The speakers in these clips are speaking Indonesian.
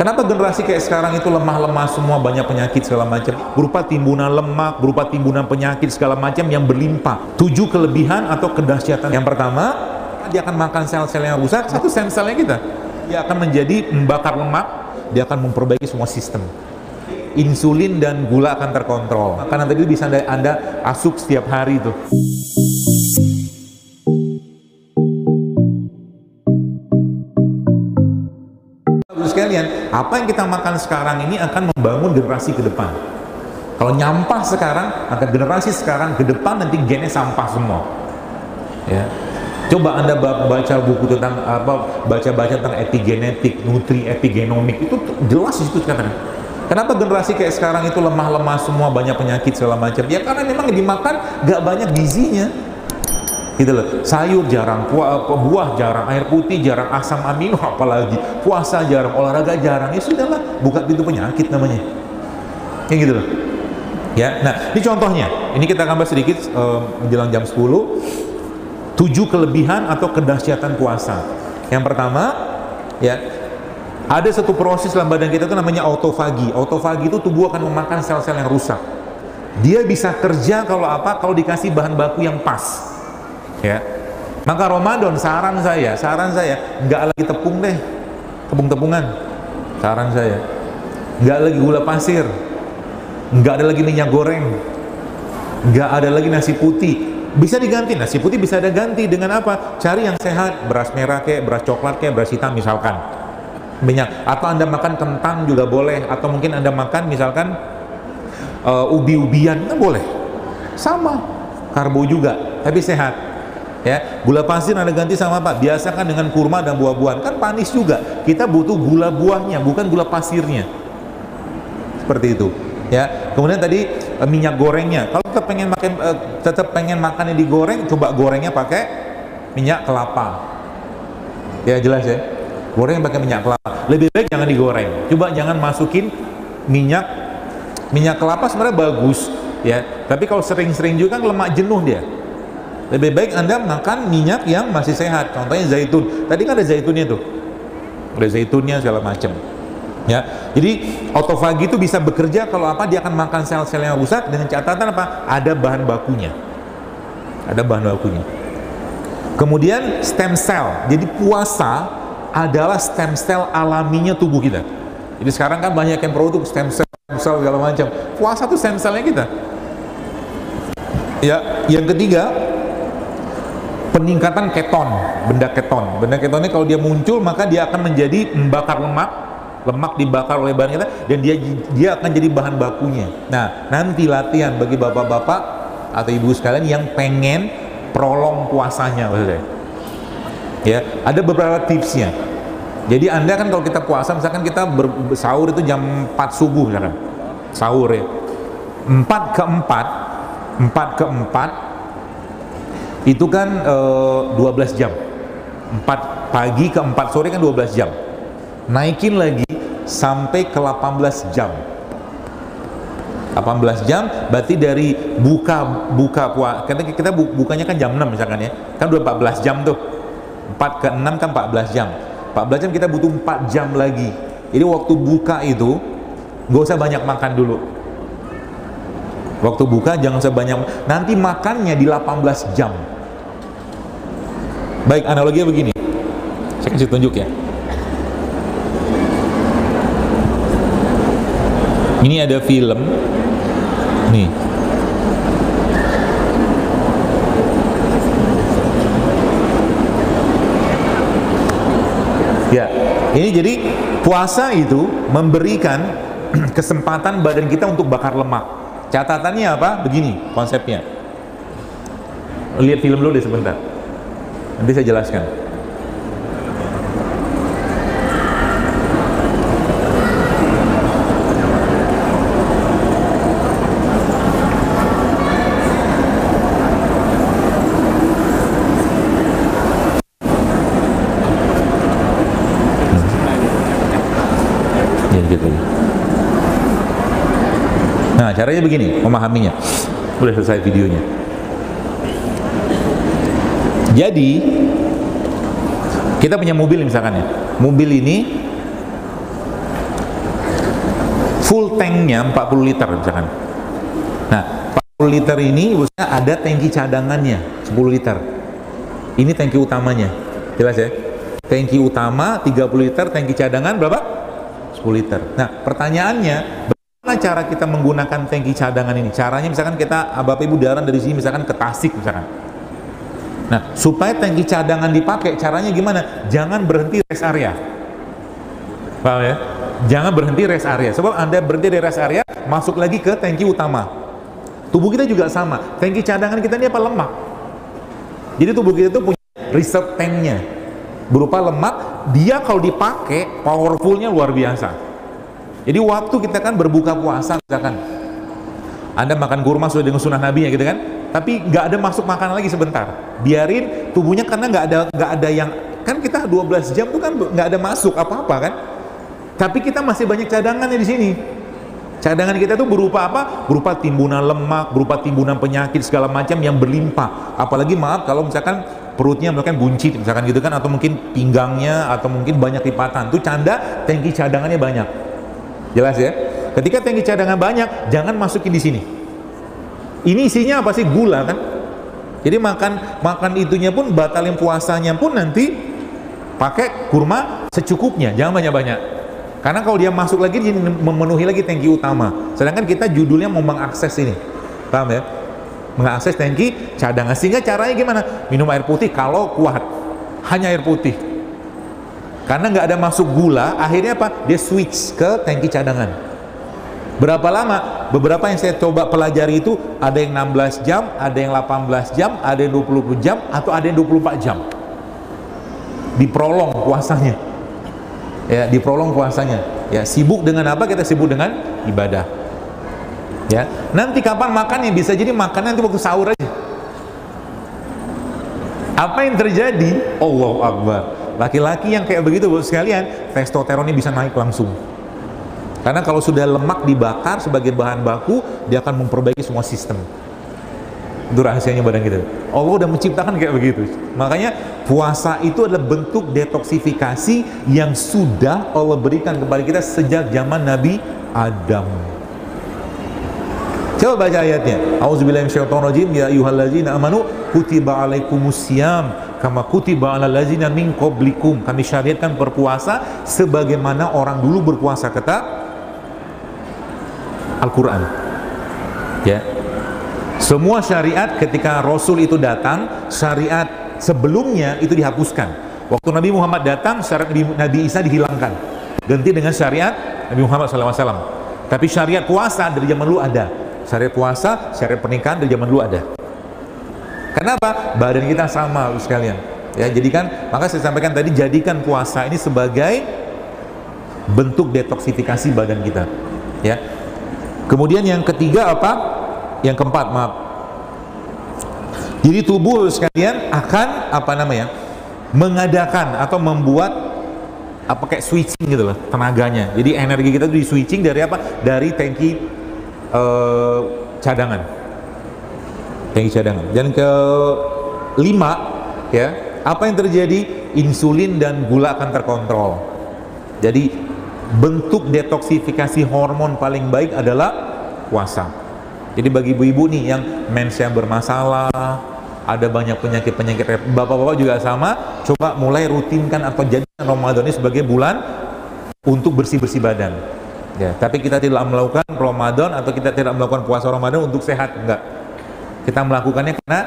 Kenapa generasi kayak sekarang itu lemah-lemah semua, banyak penyakit segala macam, berupa timbunan lemak, berupa timbunan penyakit segala macam yang berlimpah. 7 kelebihan atau kedahsyatan. Yang pertama, dia akan makan sel-sel yang rusak. Satu sel-selnya kita, dia akan menjadi membakar lemak, dia akan memperbaiki semua sistem. Insulin dan gula akan terkontrol. Makanan tadi bisa Anda asup setiap hari itu. Sekalian, apa yang kita makan sekarang ini akan membangun generasi ke depan. Kalau nyampah sekarang, maka generasi sekarang ke depan nanti gennya sampah semua. Ya. Coba Anda baca buku tentang baca tentang epigenetik, nutri epigenomik, itu jelas di situ sekarang. Kenapa generasi kayak sekarang itu lemah-lemah semua, banyak penyakit segala macam? Ya karena memang dimakan gak banyak gizinya. Gitu loh. Sayur jarang, buah jarang, air putih jarang, asam amino apalagi, puasa jarang, olahraga jarang. Ya sudahlah, buka pintu penyakit namanya. Kayak gitu loh. Ya, nah ini contohnya. Ini kita tambah sedikit menjelang jam 10. 7 kelebihan atau kedahsyatan puasa. Yang pertama, ya, ada satu proses dalam badan kita itu namanya autofagi. Autofagi itu tubuh akan memakan sel-sel yang rusak. Dia bisa kerja kalau apa? Kalau dikasih bahan baku yang pas. Ya, maka Ramadan saran saya nggak lagi tepung deh, tepung-tepungan. Saran saya, nggak lagi gula pasir, nggak ada lagi minyak goreng, nggak ada lagi nasi putih. Bisa diganti, nasi putih bisa ada ganti dengan apa? Cari yang sehat, beras merah kayak, beras coklat kayak, beras hitam misalkan. Minyak, atau Anda makan kentang juga boleh, atau mungkin Anda makan misalkan ubi-ubian kan boleh. Sama, karbo juga, tapi sehat. Ya, gula pasir Anda ganti sama apa? Biasakan dengan kurma dan buah-buahan. Kan panis juga. Kita butuh gula buahnya, bukan gula pasirnya. Seperti itu. Ya. Kemudian tadi minyak gorengnya. Kalau tetap pengen makannya digoreng, coba gorengnya pakai minyak kelapa. Ya jelas ya. Goreng pakai minyak kelapa. Lebih baik jangan digoreng. Coba jangan masukin minyak kelapa sebenarnya bagus, ya. Tapi kalau sering-sering juga kan lemak jenuh dia. Lebih baik Anda makan minyak yang masih sehat. Contohnya zaitun. Tadi kan ada zaitunnya tuh. Ada zaitunnya segala macam. Ya. Jadi autofagi itu bisa bekerja kalau apa? Dia akan makan sel-sel yang rusak dengan catatan apa? Ada bahan bakunya. Ada bahan bakunya. Kemudian stem cell. Jadi puasa adalah stem cell alaminya tubuh kita. Jadi sekarang kan banyak yang produk stem cell segala macam. Puasa itu stem cellnya kita. Ya, yang ketiga, peningkatan keton, benda keton. Benda keton ini kalau dia muncul maka dia akan menjadi membakar lemak dibakar oleh badan kita dan dia akan jadi bahan bakunya. Nah, nanti latihan bagi bapak-bapak atau ibu sekalian yang pengen prolong puasanya, maksudnya. Ya, ada beberapa tipsnya. Jadi Anda kan kalau kita puasa, misalkan kita sahur itu jam 4 subuh misalkan. Sahur ya. 4 ke 4 itu kan 12 jam. 4 pagi ke 4 sore kan 12 jam. Naikin lagi sampai ke 18 jam. 18 jam berarti dari buka puasa. Karena kita bukanya kan jam 6 misalkan ya. Kan udah 14 jam tuh. 4 ke 6 kan 14 jam. 14 jam kita butuh 4 jam lagi. Jadi waktu buka itu nggak usah banyak makan dulu. Waktu buka jangan sebanyak, nanti makannya di 18 jam. Baik, analoginya begini. Saya kasih tunjuk ya. Ini ada film. Nih. Ya, ini jadi puasa itu memberikan kesempatan badan kita untuk bakar lemak. Catatannya apa? Begini konsepnya. Lihat film dulu deh sebentar. Nanti saya jelaskan. Ya, gitu. Nah, caranya begini, memahaminya. Udah selesai videonya. Jadi, kita punya mobil misalkan ya. Mobil ini full tanknya 40 liter misalkan. Nah, 40 liter ini maksudnya ada tangki cadangannya 10 liter. Ini tangki utamanya. Jelas ya? Tangki utama 30 liter, tangki cadangan berapa? 10 liter. Nah, pertanyaannya, bagaimana cara kita menggunakan tangki cadangan ini? Caranya misalkan kita, Bapak Ibu daran dari sini misalkan ke Tasik misalkan. Nah, supaya tangki cadangan dipakai, caranya gimana? Jangan berhenti rest area. Paham ya? Jangan berhenti rest area. Sebab Anda berhenti di rest area, masuk lagi ke tangki utama. Tubuh kita juga sama. Tangki cadangan kita ini apa? Lemak. Jadi tubuh kita itu punya reserve tanknya berupa lemak. Dia kalau dipakai powerfulnya luar biasa. Jadi waktu kita kan berbuka puasa misalkan, Anda makan kurma sudah dengan sunnah Nabi ya gitu kan, tapi nggak ada masuk makanan lagi sebentar, biarin tubuhnya karena nggak ada yang kan kita 12 jam tuh kan nggak ada masuk apa-apa kan, tapi kita masih banyak cadangannya di sini. Cadangan kita itu berupa apa? Berupa timbunan lemak, berupa timbunan penyakit segala macam yang berlimpah. Apalagi maaf kalau misalkan perutnya misalkan buncit misalkan gitu kan, atau mungkin pinggangnya, atau mungkin banyak lipatan. Itu canda tangki cadangannya banyak. Jelas ya? Ketika tangki cadangan banyak, jangan masukin di sini. Ini isinya apa sih? Gula kan? Jadi makan itunya pun batalin puasanya pun nanti pakai kurma secukupnya, jangan banyak-banyak. Karena kalau dia masuk lagi, dia memenuhi lagi tangki utama. Sedangkan kita judulnya mau mengakses ini, paham ya? Mengakses tangki cadangan. Sehingga caranya gimana? Minum air putih kalau kuat, hanya air putih. Karena nggak ada masuk gula, akhirnya apa? Dia switch ke tangki cadangan. Berapa lama? Beberapa yang saya coba pelajari itu ada yang 16 jam, ada yang 18 jam, ada yang 20 jam, atau ada yang 24 jam. Diprolong puasanya. Ya, diprolong puasanya. Ya, sibuk dengan apa? Kita sibuk dengan ibadah. Ya, nanti kapan makannya? Bisa jadi makannya nanti waktu sahur aja. Apa yang terjadi? Allahu Akbar. Laki-laki yang kayak begitu, Bapak sekalian, testosteronnya bisa naik langsung. Karena kalau sudah lemak dibakar sebagai bahan baku, dia akan memperbaiki semua sistem. Itu rahasianya badan kita. Allah udah menciptakan kayak begitu. Makanya puasa itu adalah bentuk detoksifikasi yang sudah Allah berikan kepada kita sejak zaman Nabi Adam. Coba baca ayatnya. A'udzubillahi minasyaitonirrajim. Ya ayyuhallazina amanu kutiba alaikumusiyam kama kutiba alal ladzina min qablikum. Kami syariatkan berpuasa sebagaimana orang dulu berpuasa, kata Al-Qur'an. Ya. Semua syariat ketika Rasul itu datang, syariat sebelumnya itu dihapuskan. Waktu Nabi Muhammad datang, syariat Nabi Isa dihilangkan, ganti dengan syariat Nabi Muhammad SAW. Tapi syariat puasa dari zaman dulu ada. Syariat puasa, syariat pernikahan dari zaman dulu ada. Kenapa? Badan kita sama sekalian. Ya, jadikan, maka saya sampaikan tadi, jadikan puasa ini sebagai bentuk detoksifikasi badan kita. Ya. Kemudian yang ketiga apa? Yang keempat, maaf. Jadi tubuh sekalian akan apa namanya? Mengadakan atau membuat apa kayak switching gitu loh tenaganya. Jadi energi kita itu di switching dari apa? Dari tangki cadangan. Tangki cadangan. Dan kelima, ya, apa yang terjadi? Insulin dan gula akan terkontrol. Jadi bentuk detoksifikasi hormon paling baik adalah puasa. Jadi bagi ibu-ibu nih yang mensnya bermasalah, ada banyak penyakit-penyakit, bapak-bapak juga sama, coba mulai rutinkan atau jadikan Ramadan ini sebagai bulan untuk bersih-bersih badan. Ya, tapi kita tidak melakukan Ramadan atau kita tidak melakukan puasa Ramadan untuk sehat, enggak. Kita melakukannya karena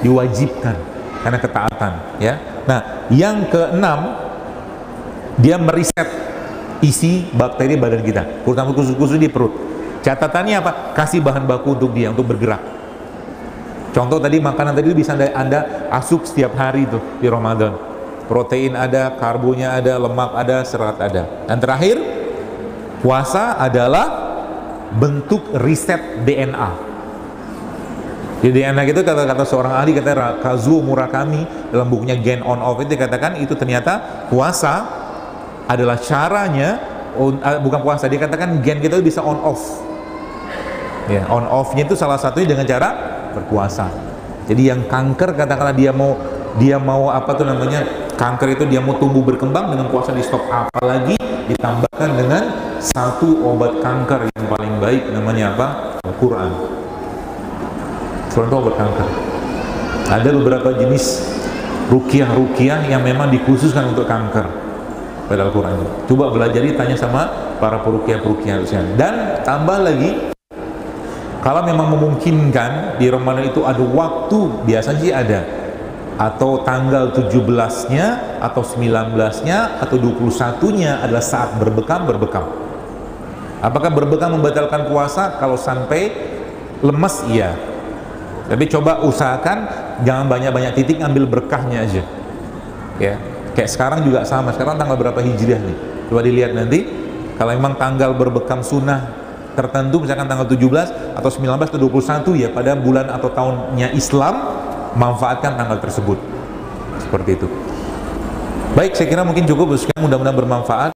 diwajibkan, karena ketaatan, ya. Nah, yang keenam, dia meriset isi bakteri badan kita, terutama khusus-khusus di perut. Catatannya apa? Kasih bahan baku untuk dia, untuk bergerak. Contoh tadi, makanan tadi bisa Anda asup setiap hari itu di Ramadan. Protein ada, karbonya ada, lemak ada, serat ada. Dan terakhir, puasa adalah bentuk riset DNA. Di DNA itu kata-kata seorang ahli, kata Kazuo Murakami dalam bukunya Gen On Off itu dikatakan itu ternyata puasa adalah caranya, bukan puasa, dikatakan gen kita itu bisa on off. Ya, on off-nya itu salah satunya dengan cara berpuasa. Jadi yang kanker, katakanlah dia mau apa tuh namanya, kanker itu dia mau tumbuh berkembang, dengan puasa di stop. Apalagi ditambahkan dengan satu obat kanker yang paling baik namanya apa? Al-Quran. Al-Quran itu obat kanker. Ada beberapa jenis ruqyah yang memang dikhususkan untuk kanker pada Al-Quran. Coba belajar, tanya sama para peruqyah dan tambah lagi, kalau memang memungkinkan di Ramadan itu ada waktu, biasanya sih ada, atau tanggal 17-nya atau 19-nya atau 21-nya adalah saat berbekam. Apakah berbekam membatalkan puasa? Kalau sampai lemes, iya. Tapi coba usahakan jangan banyak-banyak titik, ambil berkahnya aja. Ya, kayak sekarang juga sama. Sekarang tanggal berapa Hijriah nih? Coba dilihat nanti. Kalau memang tanggal berbekam sunnah tertentu, misalkan tanggal 17 atau 19 atau 21 ya pada bulan atau tahunnya Islam, manfaatkan tanggal tersebut. Seperti itu. Baik, saya kira mungkin cukup. Mudah-mudahan bermanfaat.